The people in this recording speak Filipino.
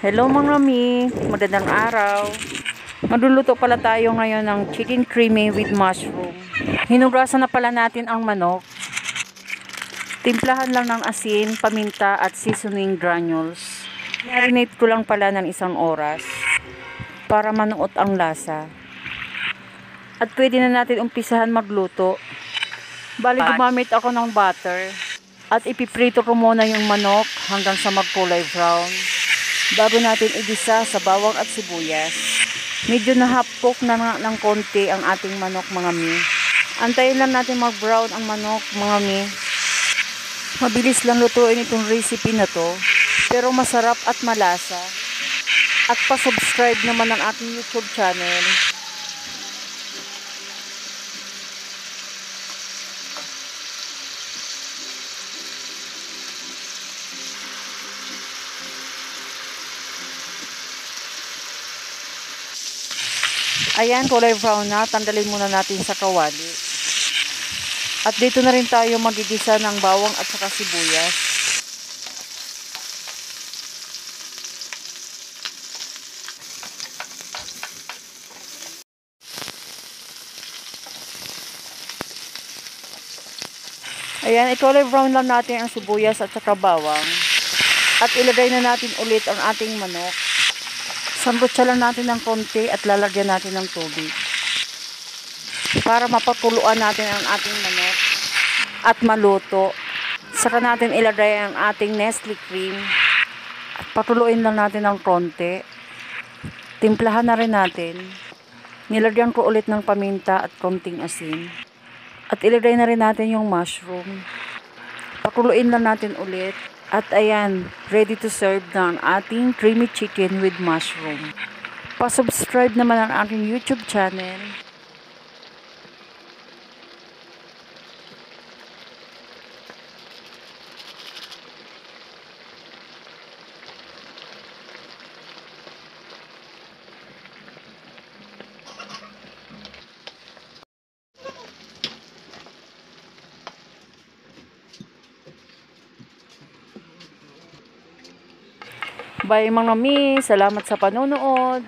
Hello mga mi, magandang araw. Magluluto pala tayo ngayon ng chicken creamy with mushroom. Hinugasan na pala natin ang manok. Timplahan lang ng asin, paminta at seasoning granules. Marinate ko lang pala ng 1 oras para manuot ang lasa. At pwede na natin umpisahan magluto. Bali gumamit ako ng butter at ipiprito ko muna yung manok hanggang sa magkulay brown. Bago natin igisa sa bawang at sibuyas. Medyo nahapok na ng konti ang ating manok mga mi. Antayin lang natin mag-brown ang manok mga mi. Mabilis lang lutuin itong recipe na to, pero masarap at malasa. At pa-subscribe naman ang aking YouTube channel. Ayan, kulay brown na. Tanggalin muna natin sa kawali. At dito na rin tayo magigisa ng bawang at saka sibuyas. Ayan, kulay brown lang natin ang sibuyas at saka bawang. At ilagay na natin ulit ang ating manok. Sambutsa lang natin ng konti at lalagyan natin ng tubig para mapakuluan natin ang ating manok at maluto. Saka natin ilagay ang ating Nestle cream at patuluin lang natin ng konti. Timplahan na rin natin. Nilagyan ko ulit ng paminta at konting asin at ilagay na rin natin yung mushroom. Pakuluin lang natin ulit. At ayan, ready to serve na ang ating creamy chicken with mushroom. Pa-subscribe naman ang aking YouTube channel. Bye mga mi, salamat sa panonood.